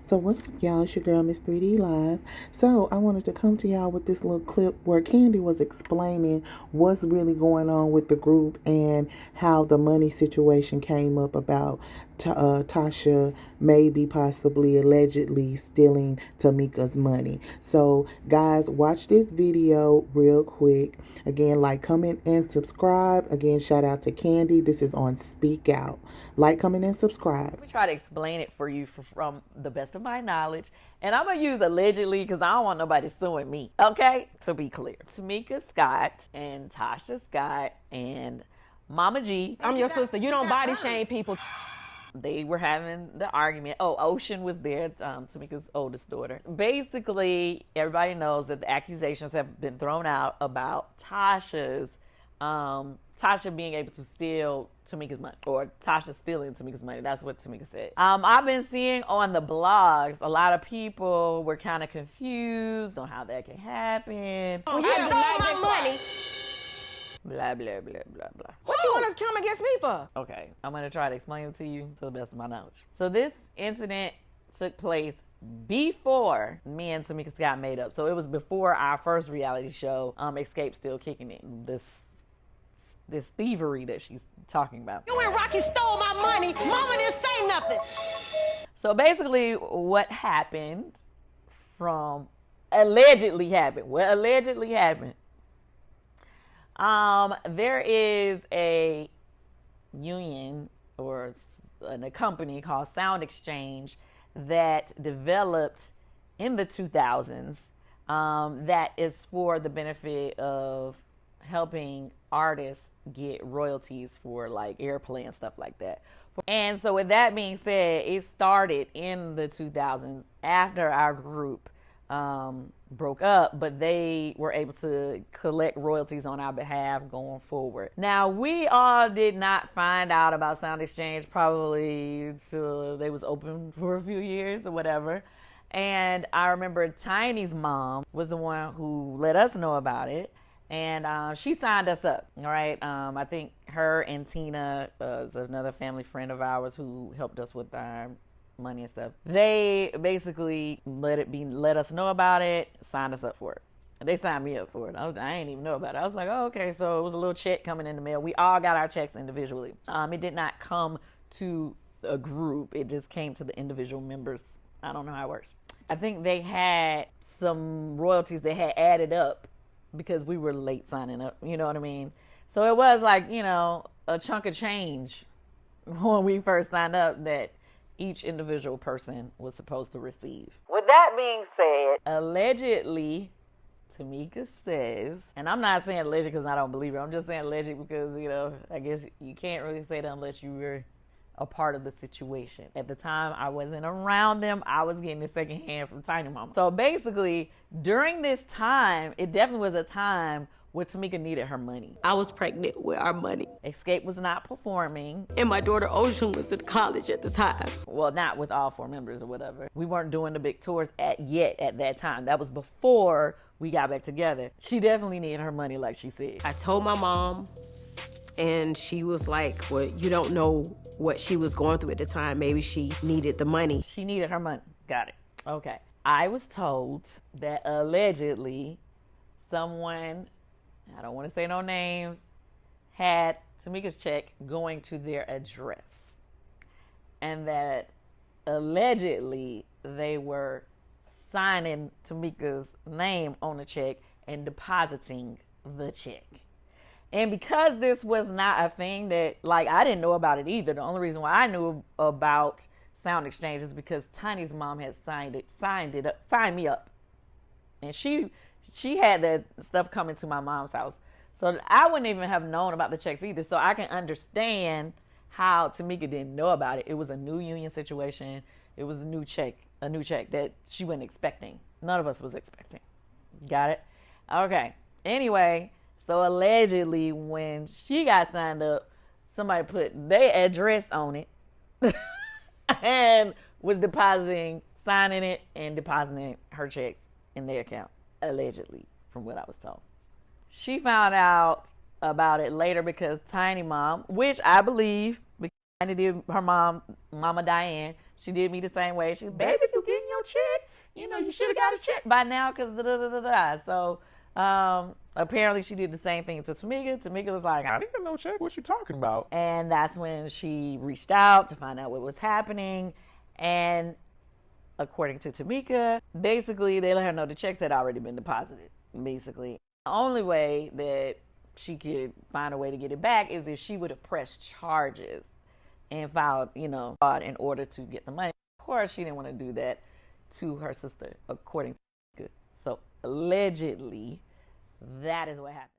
So what's up, y'all? It's your girl, Miss 3D Live. So I wanted to come to y'all with this little clip where Kandi was explaining what's really going on with the group and how the money situation came up about Tasha maybe, possibly, allegedly stealing Tamika's money. So guys, watch this video real quick. Again, like, comment, and subscribe. Again, shout out to Kandi. This is on Speak Out. Like, comment, and subscribe. Let me try to explain it for you from the best of my knowledge. And I'm going to use allegedly because I don't want nobody suing me. Okay? To be clear. Tamika Scott and Tasha Scott and Mama G. I'm your sister. You don't body shame people. They were having the argument. Oh, Ocean was there, Tamika's oldest daughter. Basically, everybody knows that the accusations have been thrown out about Tasha being able to steal Tamika's money, or Tasha stealing Tamika's money. That's what Tamika said. I've been seeing on the blogs, a lot of people were kind of confused on how that can happen. Well, you stole my money. Blah, blah, blah, blah, blah. What you want to come against me for? Okay, I'm going to try to explain it to you to the best of my knowledge. So this incident took place before me and Tamika Scott made up. So it was before our first reality show, Xscape Still Kicking It. This thievery that she's talking about. You and Rocky stole my money. Mama didn't say nothing. So basically what happened from allegedly happened. What allegedly happened. There is a union or a company called Sound Exchange that developed in the 2000s that is for the benefit of helping artists get royalties for like airplay and stuff like that. And so with that being said, it started in the 2000s after our group broke up, but they were able to collect royalties on our behalf going forward. Now, we all did not find out about Sound Exchange probably till they was open for a few years or whatever. And I remember Tiny's mom was the one who let us know about it. And she signed us up, all right? I think her and Tina is another family friend of ours who helped us with our money and stuff. They basically let us know about it, signed us up for it. They signed me up for it. I didn't even know about it. I was like, oh, okay. So it was a little check coming in the mail. We all got our checks individually. It did not come to a group. It just came to the individual members. I don't know how it works. I think they had some royalties they had added up because we were late signing up, you know what I mean? So it was like, you know, a chunk of change when we first signed up that each individual person was supposed to receive. With that being said, allegedly, Tamika says, and I'm not saying alleged because I don't believe her, I'm just saying alleged because, you know, I guess you can't really say that unless you were a part of the situation. At the time, I wasn't around them. I was getting it secondhand from Tiny Mama. So basically, during this time, it definitely was a time where Tamika needed her money. I was pregnant with our money. Xscape was not performing. And my daughter Ocean was in college at the time. Well, not with all 4 members or whatever. We weren't doing the big tours yet at that time. That was before we got back together. She definitely needed her money, like she said. I told my mom, and she was like, well, you don't know what she was going through at the time. Maybe she needed the money. She needed her money. Got it. Okay. I was told that allegedly someone, I don't want to say no names, had Tamika's check going to their address. And that allegedly they were signing Tamika's name on the check and depositing the check. And because this was not a thing that, like, I didn't know about it either. The only reason why I knew about Sound Exchange is because Tiny's mom had signed me up. And she had that stuff coming to my mom's house. So I wouldn't even have known about the checks either. So I can understand how Tamika didn't know about it. It was a new union situation. It was a new check that she wasn't expecting. None of us was expecting. Got it? Okay. Anyway, so allegedly when she got signed up, somebody put their address on it and was signing it and depositing her checks in their account, allegedly, from what I was told. She found out about it later because Tiny Mom, which I believe, because Tiny did her mom, Mama Diane, she did me the same way. She said, baby, you getting check. You know, you should have got a check by now because da-da-da-da-da. So apparently she did the same thing to Tamika. Tamika was like, I didn't get no check. What you talking about? and that's when she reached out to find out what was happening. And according to Tamika, basically they let her know the checks had already been deposited, basically. The only way that she could find a way to get it back is if she would have pressed charges and filed, fraud in order to get the money. Of course, she didn't want to do that to her sister, according to Tamika. So allegedly, that is what happened.